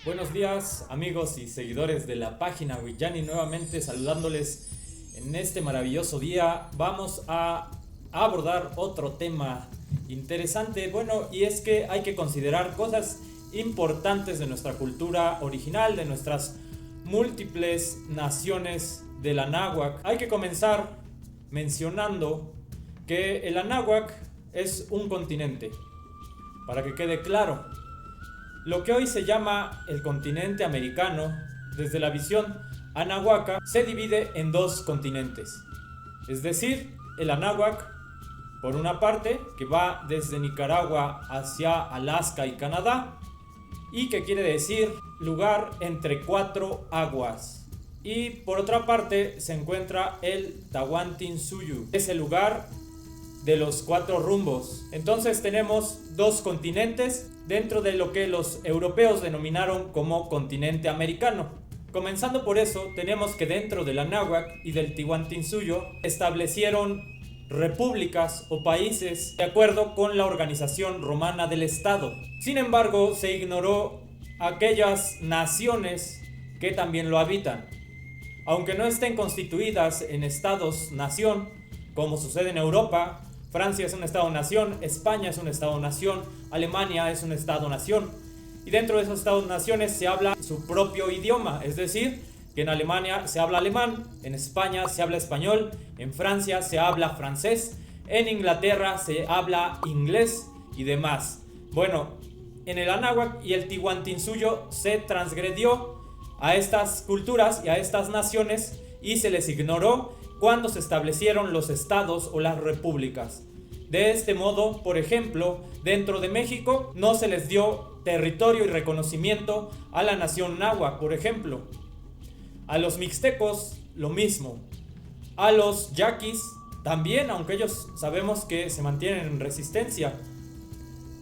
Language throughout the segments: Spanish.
Buenos días amigos y seguidores de la página Wiyani, nuevamente saludándoles en este maravilloso día. Vamos a abordar otro tema interesante, y es que hay que considerar cosas importantes de nuestra cultura original, de nuestras múltiples naciones del Anáhuac. Hay que comenzar mencionando que el Anáhuac es un continente, para que quede claro. Lo que hoy se llama el continente americano, desde la visión anáhuaca, se divide en dos continentes. Es decir, el Anáhuac, por una parte, que va desde Nicaragua hacia Alaska y Canadá, y que quiere decir lugar entre cuatro aguas. Y por otra parte se encuentra el Tahuantinsuyo, es el lugar de los cuatro rumbos. Entonces tenemos dos continentes dentro de lo que los europeos denominaron como continente americano. Comenzando por eso, tenemos que dentro del Anáhuac y del Tahuantinsuyo establecieron repúblicas o países de acuerdo con la organización romana del Estado. Sin embargo, se ignoró aquellas naciones que también lo habitan. Aunque no estén constituidas en estados-nación, como sucede en Europa, Francia es un estado-nación, España es un estado-nación, Alemania es un estado-nación. Y dentro de esos estados-naciones se habla su propio idioma, es decir, que en Alemania se habla alemán, en España se habla español, en Francia se habla francés, en Inglaterra se habla inglés y demás. En el Anáhuac y el Tahuantinsuyo se transgredió a estas culturas y a estas naciones y se les ignoró cuando se establecieron los estados o las repúblicas. De este modo, por ejemplo, dentro de México no se les dio territorio y reconocimiento a la nación náhuatl, por ejemplo. A los mixtecos, lo mismo. A los yaquis también, aunque ellos sabemos que se mantienen en resistencia.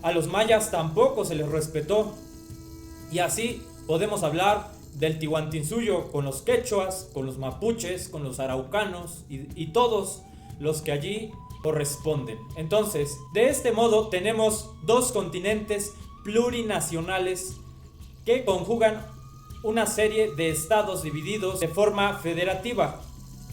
A los mayas tampoco se les respetó. Y así podemos hablar del Tahuantinsuyo con los quechuas, con los mapuches, con los araucanos y todos los que allí corresponden. Entonces, de este modo tenemos dos continentes plurinacionales que conjugan una serie de estados divididos de forma federativa.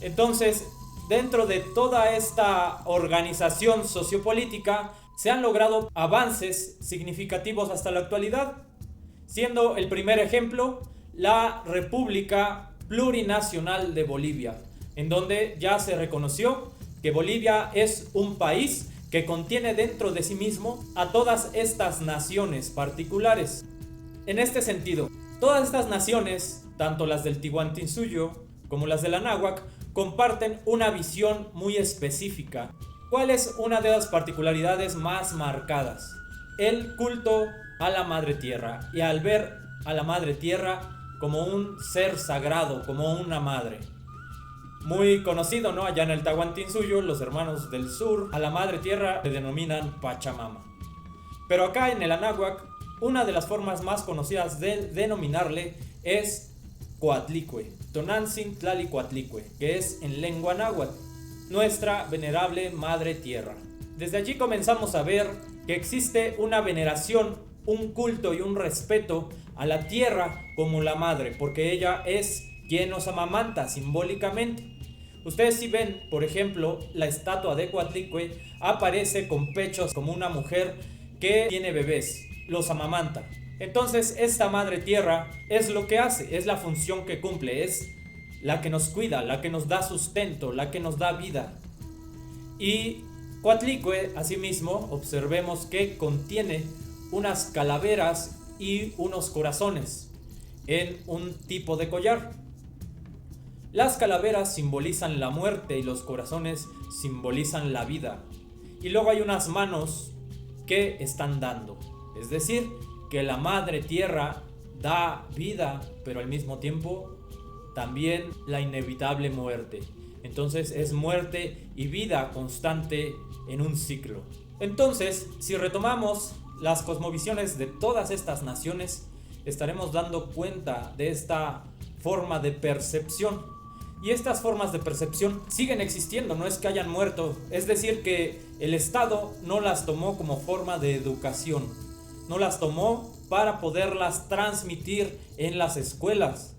Entonces, dentro de toda esta organización sociopolítica se han logrado avances significativos hasta la actualidad, siendo el primer ejemplo la República Plurinacional de Bolivia, en donde ya se reconoció que Bolivia es un país que contiene dentro de sí mismo a todas estas naciones particulares. En este sentido, todas estas naciones, tanto las del Tahuantinsuyo como las del Anáhuac, comparten una visión muy específica. ¿Cuál es una de las particularidades más marcadas? El culto a la Madre Tierra, y al ver a la Madre Tierra como un ser sagrado, como una madre. Muy conocido, ¿no? Allá en el Tahuantinsuyo, los hermanos del sur, a la Madre Tierra le denominan Pachamama. Pero acá en el Anáhuac, una de las formas más conocidas de denominarle es Coatlicue, Tonantzin Tlalicoatlicue, que es en lengua náhuatl, nuestra venerable Madre Tierra. Desde allí comenzamos a ver que existe una veneración, un culto y un respeto a la tierra como la madre, porque ella es quien nos amamanta simbólicamente. Ustedes si ven, por ejemplo, la estatua de Coatlicue aparece con pechos como una mujer que tiene bebés, los amamanta. Entonces esta madre tierra es lo que hace, es la función que cumple, es la que nos cuida, la que nos da sustento, la que nos da vida. Y Coatlicue, asimismo, observemos que contiene unas calaveras y unos corazones en un tipo de collar. Las calaveras simbolizan la muerte y los corazones simbolizan la vida. Y luego hay unas manos que están dando, es decir, que la Madre Tierra da vida, pero al mismo tiempo también la inevitable muerte. Entonces es muerte y vida constante en un ciclo. Entonces, si retomamos las cosmovisiones de todas estas naciones, estaremos dando cuenta de esta forma de percepción. Y estas formas de percepción siguen existiendo, no es que hayan muerto. Es decir, que el Estado no las tomó como forma de educación, no las tomó para poderlas transmitir en las escuelas.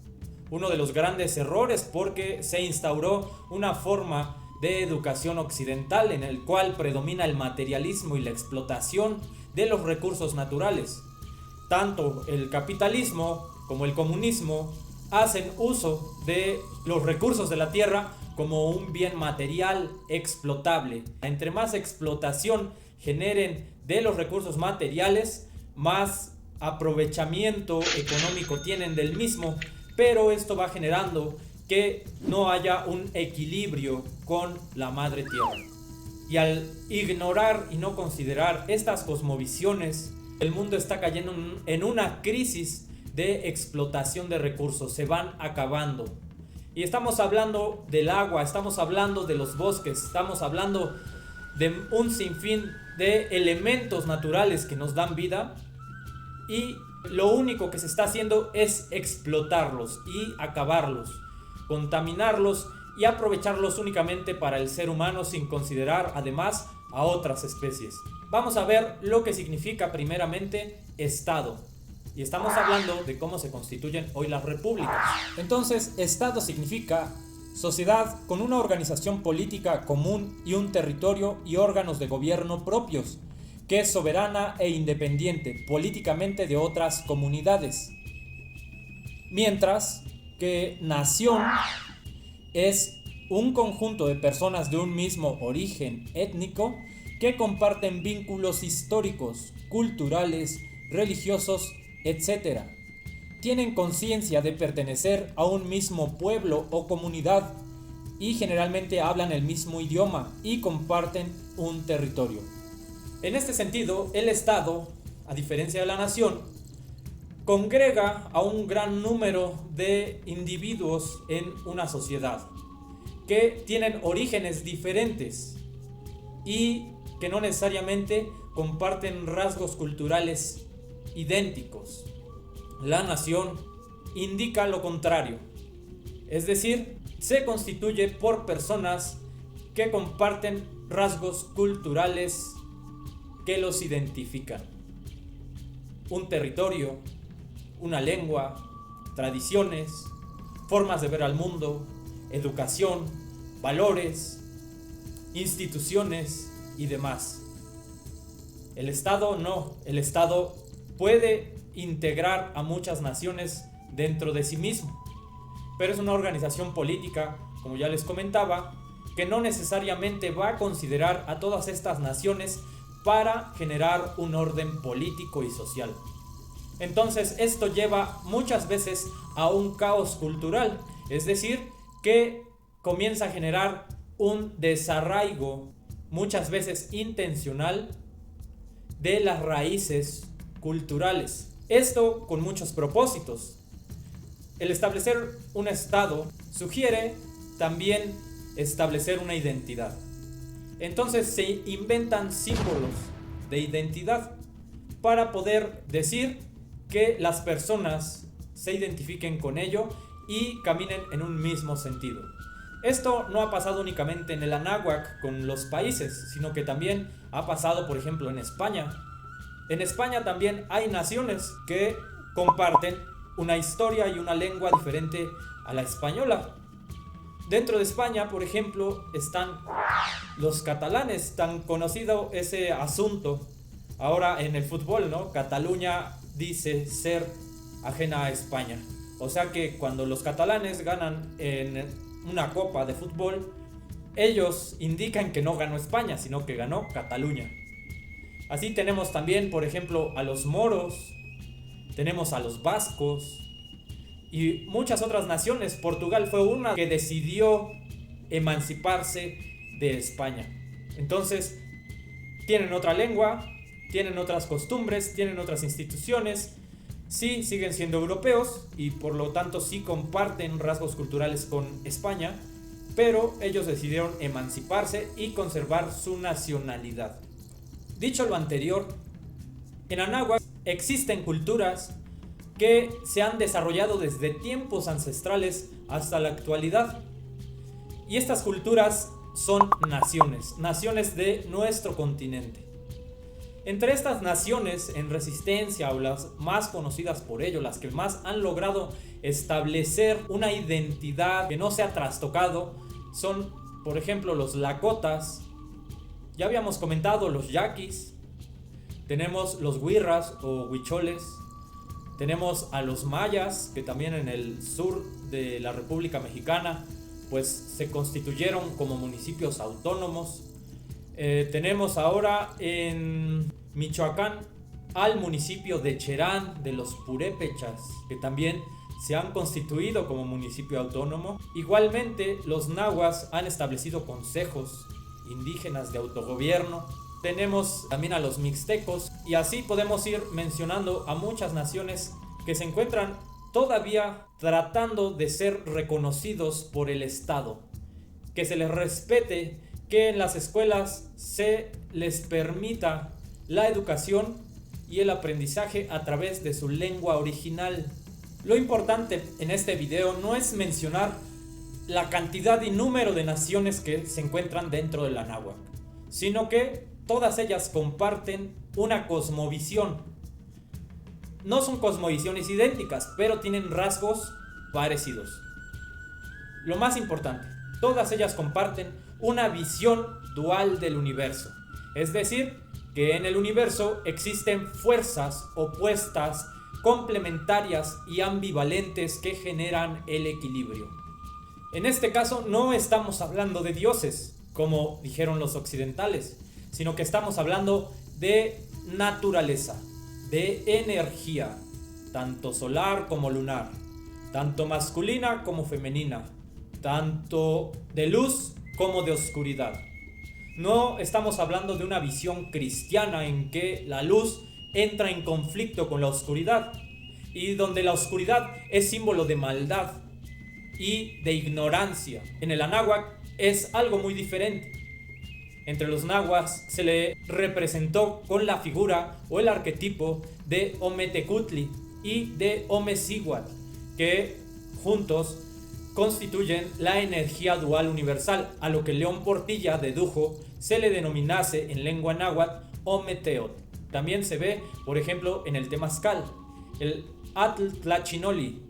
Uno de los grandes errores, porque se instauró una forma de educación occidental en el cual predomina el materialismo y la explotación de los recursos naturales. Tanto el capitalismo como el comunismo hacen uso de los recursos de la tierra como un bien material explotable. Entre más explotación generen de los recursos materiales, más aprovechamiento económico tienen del mismo, pero esto va generando que no haya un equilibrio con la madre tierra. Y al ignorar y no considerar estas cosmovisiones, el mundo está cayendo en una crisis de explotación de recursos, se van acabando. Y estamos hablando del agua, estamos hablando de los bosques, estamos hablando de un sinfín de elementos naturales que nos dan vida, y lo único que se está haciendo es explotarlos y acabarlos, contaminarlos y aprovecharlos únicamente para el ser humano, sin considerar además a otras especies. Vamos a ver lo que significa primeramente Estado. Y estamos hablando de cómo se constituyen hoy las repúblicas. Entonces, Estado significa sociedad con una organización política común y un territorio y órganos de gobierno propios, que es soberana e independiente políticamente de otras comunidades. Mientras que nación es un conjunto de personas de un mismo origen étnico que comparten vínculos históricos, culturales, religiosos, etc. Tienen conciencia de pertenecer a un mismo pueblo o comunidad y generalmente hablan el mismo idioma y comparten un territorio. En este sentido, el Estado, a diferencia de la nación, congrega a un gran número de individuos en una sociedad que tienen orígenes diferentes y que no necesariamente comparten rasgos culturales idénticos. La nación indica lo contrario, es decir, se constituye por personas que comparten rasgos culturales que los identifican. Un territorio, una lengua, tradiciones, formas de ver al mundo, educación, valores, instituciones y demás. El Estado no, el Estado puede integrar a muchas naciones dentro de sí mismo, pero es una organización política, como ya les comentaba, que no necesariamente va a considerar a todas estas naciones para generar un orden político y social. Entonces esto lleva muchas veces a un caos cultural, es decir, que comienza a generar un desarraigo, muchas veces intencional, de las raíces culturales. Esto con muchos propósitos. El establecer un Estado sugiere también establecer una identidad. Entonces se inventan símbolos de identidad para poder decir que las personas se identifiquen con ello y caminen en un mismo sentido. Esto no ha pasado únicamente en el Anáhuac con los países, sino que también ha pasado, por ejemplo, en España. En España también hay naciones que comparten una historia y una lengua diferente a la española. Dentro de España, por ejemplo, están los catalanes, tan conocido ese asunto ahora en el fútbol, ¿no? Cataluña dice ser ajena a España. O sea que cuando los catalanes ganan en una copa de fútbol, ellos indican que no ganó España, sino que ganó Cataluña. Así tenemos también, por ejemplo, a los moros, tenemos a los vascos y muchas otras naciones. Portugal fue una que decidió emanciparse de España. Entonces, tienen otra lengua, tienen otras costumbres, tienen otras instituciones. Sí, siguen siendo europeos y por lo tanto sí comparten rasgos culturales con España, pero ellos decidieron emanciparse y conservar su nacionalidad. Dicho lo anterior, en Anáhuac existen culturas que se han desarrollado desde tiempos ancestrales hasta la actualidad. Y estas culturas son naciones de nuestro continente. Entre estas naciones en resistencia, o las más conocidas por ello, las que más han logrado establecer una identidad que no se ha trastocado, son, por ejemplo, los Lakotas. Ya habíamos comentado los Yaquis. Tenemos los Huirras o Huicholes. Tenemos a los mayas, que también en el sur de la República Mexicana pues se constituyeron como municipios autónomos. Tenemos ahora en Michoacán al municipio de Cherán de los Purépechas, que también se han constituido como municipio autónomo. Igualmente, los nahuas han establecido consejos indígenas de autogobierno. Tenemos también a los mixtecos, y así podemos ir mencionando a muchas naciones que se encuentran todavía tratando de ser reconocidos por el Estado, que se les respete, que en las escuelas se les permita la educación y el aprendizaje a través de su lengua original. Lo importante en este video no es mencionar la cantidad y número de naciones que se encuentran dentro de la náhuatl, sino que todas ellas comparten una cosmovisión. No son cosmovisiones idénticas, pero tienen rasgos parecidos. Lo más importante, todas ellas comparten una visión dual del universo. Es decir, que en el universo existen fuerzas opuestas, complementarias y ambivalentes que generan el equilibrio. En este caso no estamos hablando de dioses, como dijeron los occidentales, sino que estamos hablando de naturaleza, de energía, tanto solar como lunar, tanto masculina como femenina, tanto de luz como de oscuridad. No estamos hablando de una visión cristiana en que la luz entra en conflicto con la oscuridad, y donde la oscuridad es símbolo de maldad y de ignorancia. En el anáhuac es algo muy diferente. Entre los nahuas se le representó con la figura o el arquetipo de Ometecutli y de Omecíhuatl, que juntos constituyen la energía dual universal, a lo que León Portilla dedujo se le denominase en lengua náhuatl Ometeotl. También se ve, por ejemplo, en el temazcal, el Atl Tlachinoli,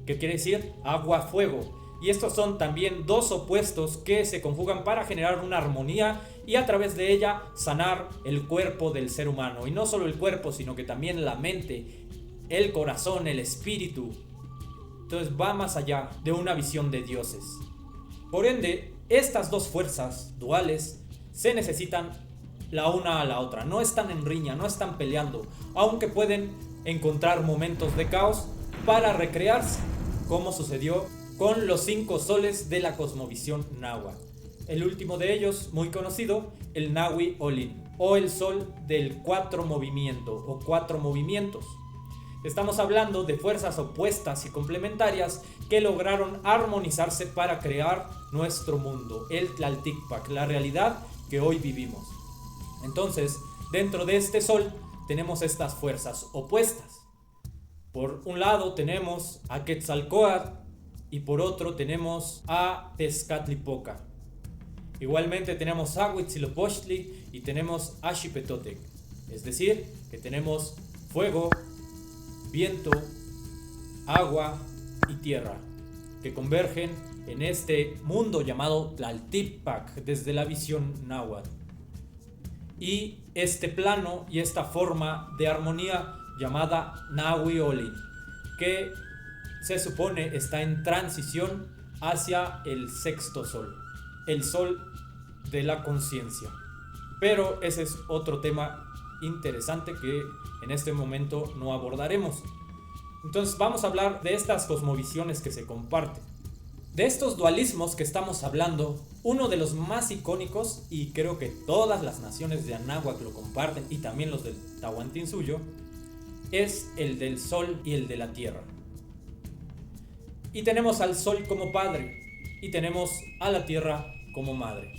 que quiere decir agua-fuego. Y estos son también dos opuestos que se conjugan para generar una armonía y a través de ella sanar el cuerpo del ser humano. Y no solo el cuerpo, sino que también la mente, el corazón, el espíritu. Entonces va más allá de una visión de dioses. Por ende, estas dos fuerzas duales se necesitan la una a la otra. No están en riña, no están peleando, aunque pueden encontrar momentos de caos para recrearse, como sucedió con los 5 soles de la cosmovisión náhuatl. El último de ellos, muy conocido, el Nahui Olin, o el sol del 4 movimiento o 4 movimientos. Estamos hablando de fuerzas opuestas y complementarias que lograron armonizarse para crear nuestro mundo, el Tlalticpac, la realidad que hoy vivimos. Entonces, dentro de este sol tenemos estas fuerzas opuestas. Por un lado tenemos a Quetzalcóatl y por otro tenemos a Tezcatlipoca. Igualmente tenemos a Huitzilopochtli y tenemos a Xipetotec. Es decir, que tenemos fuego, viento, agua y tierra, que convergen en este mundo llamado Tlalticpac desde la visión náhuatl. Y este plano y esta forma de armonía llamada Nahui Olin, que se supone está en transición hacia el sexto sol, el sol de la conciencia. Pero ese es otro tema interesante que en este momento no abordaremos. Entonces vamos a hablar de estas cosmovisiones que se comparten. De estos dualismos que estamos hablando, uno de los más icónicos, y creo que todas las naciones de Anáhuac lo comparten, y también los del Tahuantinsuyo, es el del sol y el de la tierra. Y tenemos al sol como padre, y tenemos a la tierra como madre.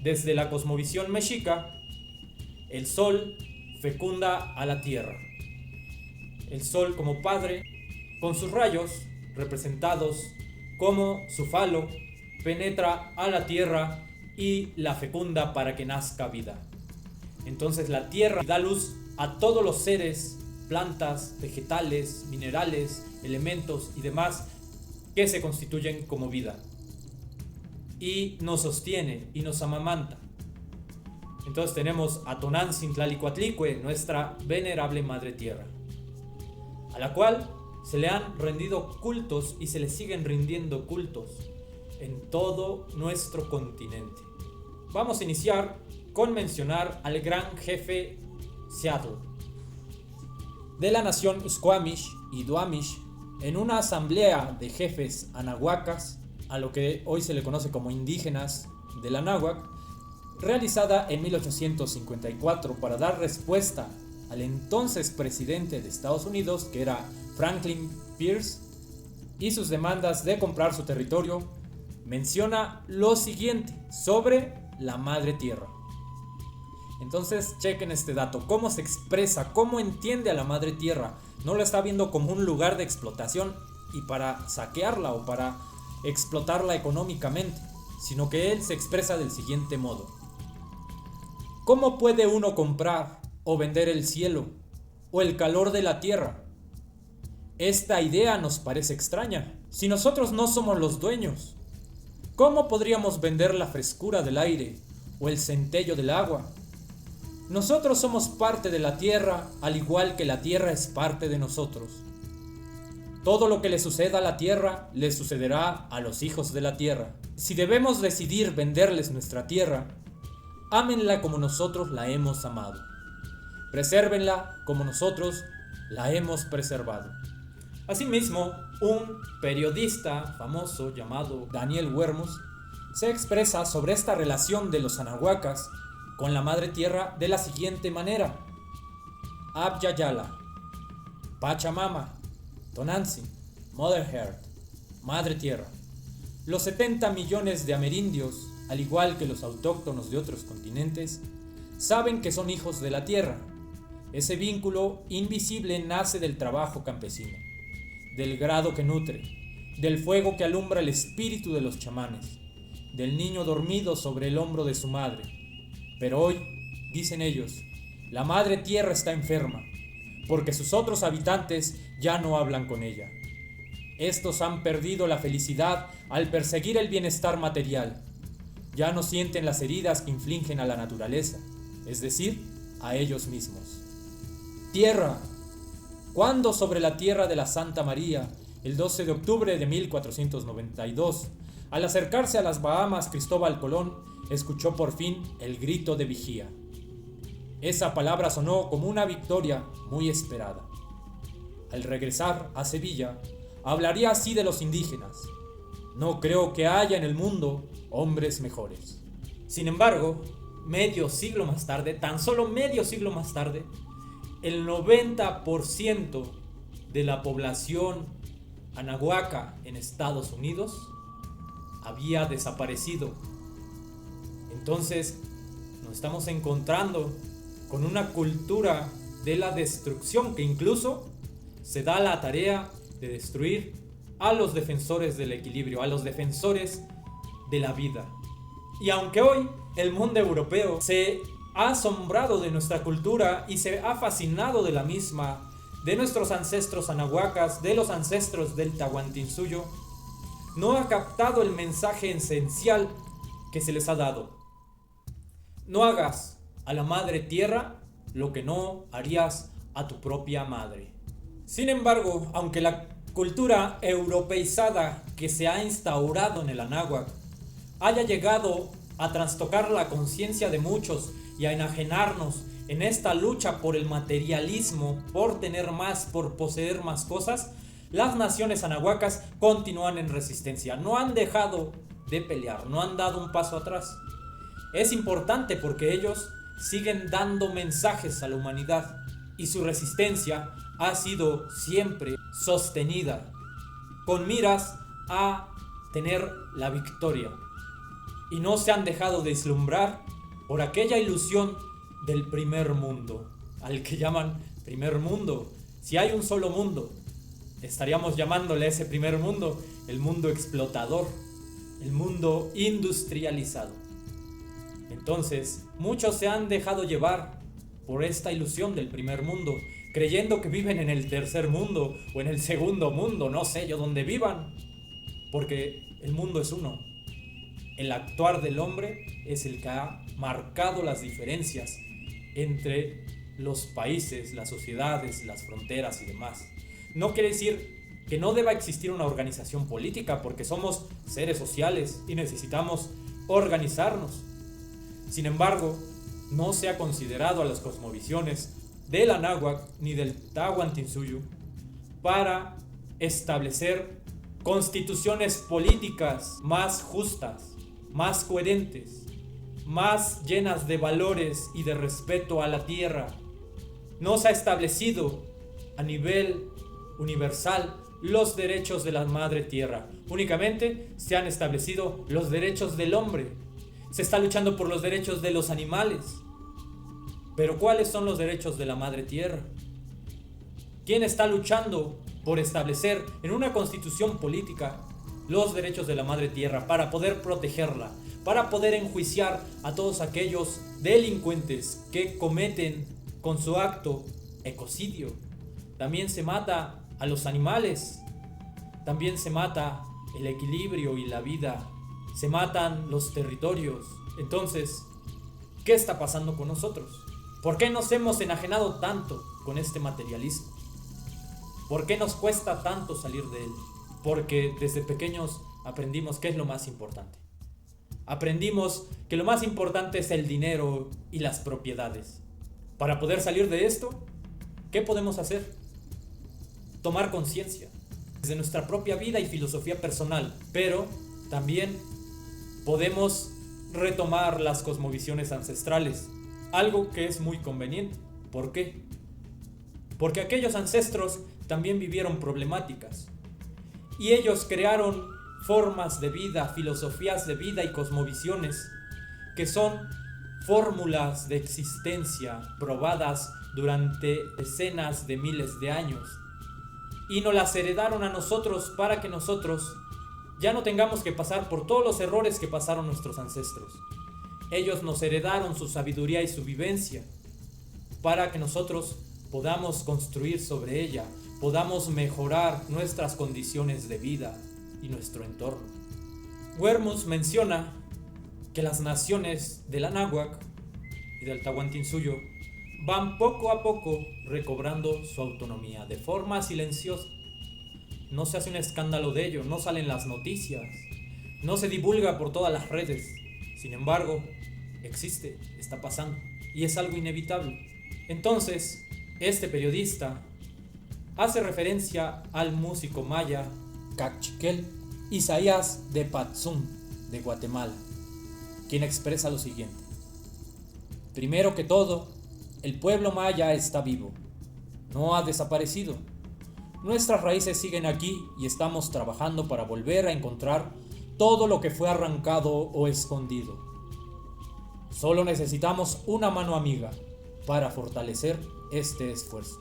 Desde la cosmovisión mexica, el sol fecunda a la tierra. El sol como padre, con sus rayos representados como su falo, penetra a la tierra y la fecunda para que nazca vida. Entonces la tierra da luz a todos los seres, plantas, vegetales, minerales, elementos y demás que se constituyen como vida. Y nos sostiene y nos amamanta. Entonces tenemos a Tonantzin Tlalikuatlicue, nuestra venerable Madre Tierra, a la cual se le han rendido cultos y se le siguen rindiendo cultos en todo nuestro continente. Vamos a iniciar con mencionar al gran jefe Seattle de la nación Squamish y Duwamish en una asamblea de jefes anahuacas, a lo que hoy se le conoce como indígenas del Anáhuac, realizada en 1854 para dar respuesta al entonces presidente de Estados Unidos, que era Franklin Pierce, y sus demandas de comprar su territorio, menciona lo siguiente sobre la Madre Tierra. Entonces chequen este dato, cómo se expresa, cómo entiende a la Madre Tierra. No lo está viendo como un lugar de explotación y para saquearla o para explotarla económicamente, sino que él se expresa del siguiente modo: ¿cómo puede uno comprar o vender el cielo o el calor de la tierra? Esta idea nos parece extraña. Si nosotros no somos los dueños, ¿cómo podríamos vender la frescura del aire o el centello del agua? Nosotros somos parte de la tierra, al igual que la tierra es parte de nosotros. Todo lo que le suceda a la tierra, le sucederá a los hijos de la tierra. Si debemos decidir venderles nuestra tierra, ámenla como nosotros la hemos amado. Presérvenla como nosotros la hemos preservado. Asimismo, un periodista famoso llamado Daniel Wermus se expresa sobre esta relación de los anahuacas con la Madre Tierra de la siguiente manera: Abyayala, Pachamama, Tonantzin, Mother Earth, Madre Tierra. Los 70 millones de amerindios, al igual que los autóctonos de otros continentes, saben que son hijos de la tierra. Ese vínculo invisible nace del trabajo campesino, del grado que nutre, del fuego que alumbra el espíritu de los chamanes, del niño dormido sobre el hombro de su madre. Pero hoy, dicen ellos, la Madre Tierra está enferma, porque sus otros habitantes ya no hablan con ella. Estos han perdido la felicidad al perseguir el bienestar material. Ya no sienten las heridas que infligen a la naturaleza, es decir, a ellos mismos. Tierra. Cuando sobre la tierra de la Santa María, el 12 de octubre de 1492, al acercarse a las Bahamas, Cristóbal Colón escuchó por fin el grito de vigía. Esa palabra sonó como una victoria muy esperada. Al regresar a Sevilla, hablaría así de los indígenas: no creo que haya en el mundo hombres mejores. Sin embargo, medio siglo más tarde, tan solo medio siglo más tarde, el 90% de la población anahuaca en Estados Unidos había desaparecido. Entonces nos estamos encontrando con una cultura de la destrucción que incluso se da la tarea de destruir a los defensores del equilibrio, a los defensores de la vida. Y aunque hoy el mundo europeo se ha asombrado de nuestra cultura y se ha fascinado de la misma, de nuestros ancestros anahuacas, de los ancestros del Tahuantinsuyo, no ha captado el mensaje esencial que se les ha dado. No hagas a la Madre Tierra lo que no harías a tu propia madre. Sin embargo, aunque la cultura europeizada que se ha instaurado en el Anáhuac haya llegado a trastocar la conciencia de muchos y a enajenarnos en esta lucha por el materialismo, por tener más, por poseer más cosas, las naciones anahuacas continúan en resistencia. No han dejado de pelear, no han dado un paso atrás. Es importante porque ellos siguen dando mensajes a la humanidad y su resistencia ha sido siempre sostenida con miras a tener la victoria, y no se han dejado deslumbrar por aquella ilusión del primer mundo, al que llaman primer mundo. Si hay un solo mundo, estaríamos llamándole a ese primer mundo el mundo explotador, el mundo industrializado. Entonces, muchos se han dejado llevar por esta ilusión del primer mundo, creyendo que viven en el tercer mundo o en el segundo mundo, no sé yo dónde vivan, porque el mundo es uno. El actuar del hombre es el que ha marcado las diferencias entre los países, las sociedades, las fronteras y demás. No quiere decir que no deba existir una organización política, porque somos seres sociales y necesitamos organizarnos. Sin embargo, no se ha considerado a las cosmovisiones del Anáhuac ni del Tahuantinsuyo para establecer constituciones políticas más justas, más coherentes, más llenas de valores y de respeto a la tierra. No se ha establecido a nivel universal los derechos de la madre tierra. Únicamente se han establecido los derechos del hombre. Se está luchando por los derechos de los animales. Pero ¿cuáles son los derechos de la madre tierra? ¿Quién está luchando por establecer en una constitución política los derechos de la madre tierra para poder protegerla, para poder enjuiciar a todos aquellos delincuentes que cometen con su acto ecocidio? También se mata a los animales, también se mata el equilibrio y la vida, se matan los territorios. Entonces, ¿qué está pasando con nosotros? ¿Por qué nos hemos enajenado tanto con este materialismo? ¿Por qué nos cuesta tanto salir de él? Porque desde pequeños aprendimos qué es lo más importante. Aprendimos que lo más importante es el dinero y las propiedades. Para poder salir de esto, ¿qué podemos hacer? Tomar conciencia desde nuestra propia vida y filosofía personal, pero también podemos retomar las cosmovisiones ancestrales, algo que es muy conveniente. ¿Por qué? Porque aquellos ancestros también vivieron problemáticas y ellos crearon formas de vida, filosofías de vida y cosmovisiones que son fórmulas de existencia probadas durante decenas de miles de años, y nos las heredaron a nosotros para que nosotros ya no tengamos que pasar por todos los errores que pasaron nuestros ancestros. Ellos nos heredaron su sabiduría y su vivencia para que nosotros podamos construir sobre ella, podamos mejorar nuestras condiciones de vida y nuestro entorno. Wermus menciona que las naciones del Anáhuac y del Tahuantinsuyo van poco a poco recobrando su autonomía de forma silenciosa. No se hace un escándalo de ello, no salen las noticias, no se divulga por todas las redes. Sin embargo, existe, está pasando y es algo inevitable. Entonces, este periodista hace referencia al músico maya Cachiquel Isaías de Patzum de Guatemala, quien expresa lo siguiente: primero que todo, el pueblo maya está vivo, no ha desaparecido. Nuestras raíces siguen aquí y estamos trabajando para volver a encontrar todo lo que fue arrancado o escondido. Solo necesitamos una mano amiga para fortalecer este esfuerzo.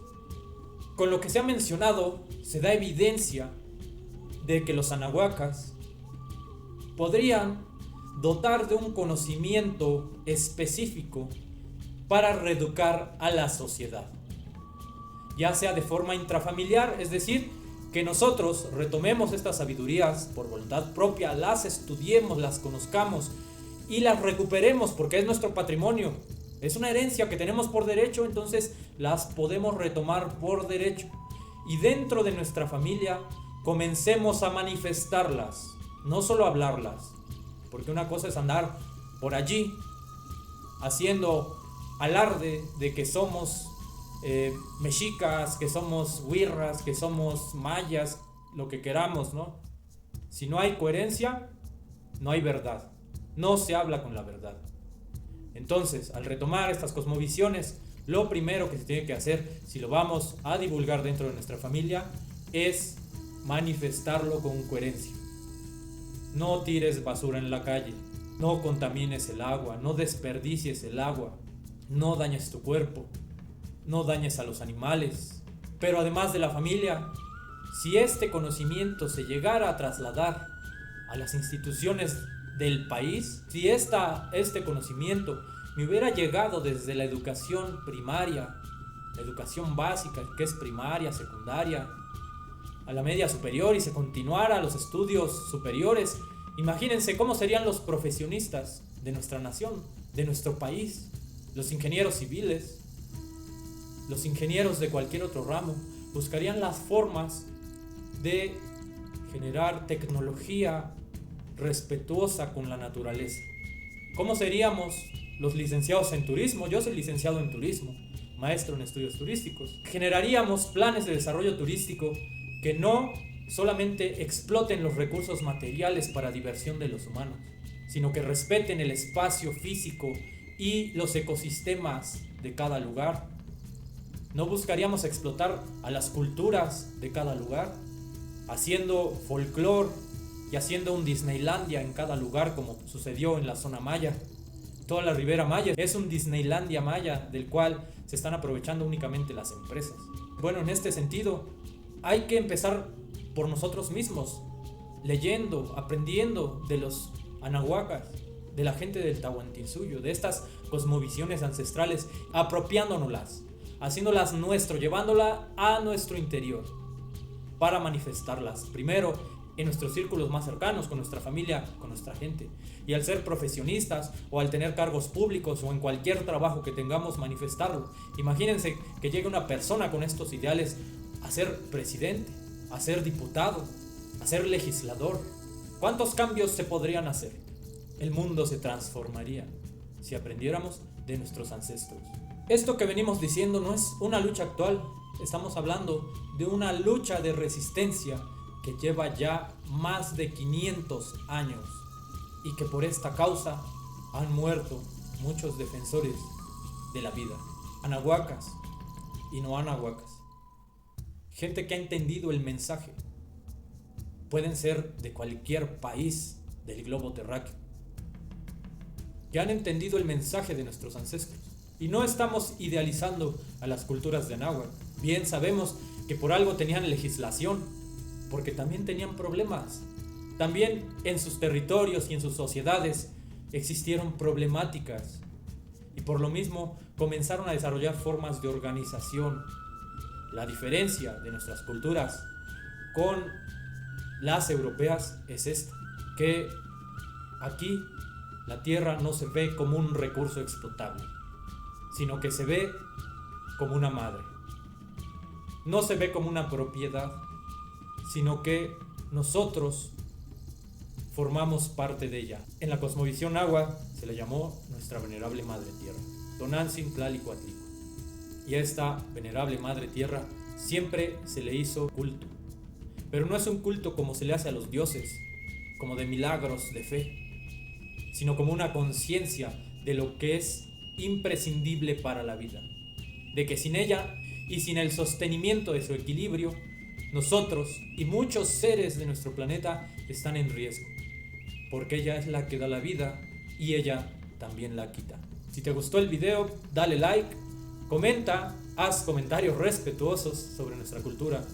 Con lo que se ha mencionado, se da evidencia de que los anahuacas podrían dotar de un conocimiento específico para reeducar a la sociedad, ya sea de forma intrafamiliar, es decir, que nosotros retomemos estas sabidurías por voluntad propia, las estudiemos, las conozcamos y las recuperemos porque es nuestro patrimonio, es una herencia que tenemos por derecho, entonces las podemos retomar por derecho. Y dentro de nuestra familia comencemos a manifestarlas, no solo hablarlas, porque una cosa es andar por allí haciendo alarde de que somos mexicas, que somos huirras, que somos mayas, lo que queramos, ¿no? Si no hay coherencia, no hay verdad, no se habla con la verdad. Entonces, al retomar estas cosmovisiones, lo primero que se tiene que hacer, si lo vamos a divulgar dentro de nuestra familia, es manifestarlo con coherencia. No tires basura en la calle, no contamines el agua, no desperdicies el agua, no dañes tu cuerpo, no dañes a los animales. Pero además de la familia, si este conocimiento se llegara a trasladar a las instituciones del país si este conocimiento me hubiera llegado desde la educación primaria, la educación básica, que es primaria, secundaria, a la media superior y se continuara a los estudios superiores? Imagínense cómo serían los profesionistas de nuestra nación, de nuestro país, los ingenieros civiles, los ingenieros de cualquier otro ramo. Buscarían las formas de generar tecnología respetuosa con la naturaleza. ¿Cómo seríamos los licenciados en turismo? Yo soy licenciado en turismo, maestro en estudios turísticos. Generaríamos planes de desarrollo turístico que no solamente exploten los recursos materiales para diversión de los humanos, sino que respeten el espacio físico y los ecosistemas de cada lugar. No buscaríamos explotar a las culturas de cada lugar, haciendo folclore y haciendo un Disneylandia en cada lugar, como sucedió en la zona maya. Toda la Ribera Maya es un Disneylandia maya del cual se están aprovechando únicamente las empresas. Bueno, en este sentido, hay que empezar por nosotros mismos, leyendo, aprendiendo de los anahuacas, de la gente del Tahuantinsuyo, de estas cosmovisiones ancestrales, apropiándonoslas, haciéndolas nuestro, llevándola a nuestro interior para manifestarlas. Primero, en nuestros círculos más cercanos, con nuestra familia, con nuestra gente. Y al ser profesionistas o al tener cargos públicos o en cualquier trabajo que tengamos, manifestarlo. Imagínense que llegue una persona con estos ideales a ser presidente, a ser diputado, a ser legislador. ¿Cuántos cambios se podrían hacer? El mundo se transformaría si aprendiéramos de nuestros ancestros. Esto que venimos diciendo no es una lucha actual, estamos hablando de una lucha de resistencia que lleva ya más de 500 años y que por esta causa han muerto muchos defensores de la vida, anahuacas y no anahuacas, gente que ha entendido el mensaje. Pueden ser de cualquier país del globo terráqueo, que han entendido el mensaje de nuestros ancestros. Y no estamos idealizando a las culturas de Anáhuac. Bien sabemos que por algo tenían legislación, porque también tenían problemas. También en sus territorios y en sus sociedades existieron problemáticas. Y por lo mismo comenzaron a desarrollar formas de organización. La diferencia de nuestras culturas con las europeas es esta, que aquí la tierra no se ve como un recurso explotable, sino que se ve como una madre. No se ve como una propiedad, sino que nosotros formamos parte de ella. En la cosmovisión náhuatl se le llamó nuestra venerable Madre Tierra, Tonantzin Tlalikuatlico. Y a esta venerable Madre Tierra siempre se le hizo culto. Pero no es un culto como se le hace a los dioses, como de milagros de fe, sino como una conciencia de lo que es imprescindible para la vida, de que sin ella y sin el sostenimiento de su equilibrio, nosotros y muchos seres de nuestro planeta están en riesgo, porque ella es la que da la vida y ella también la quita. Si te gustó el video, dale like, comenta, haz comentarios respetuosos sobre nuestra cultura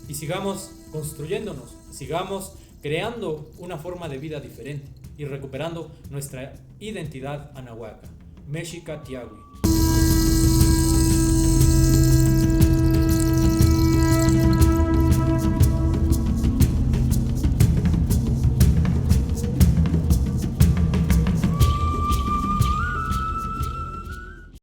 y sigamos construyéndonos, sigamos creando una forma de vida diferente y recuperando nuestra identidad anahuaca, Mexica Tiahui.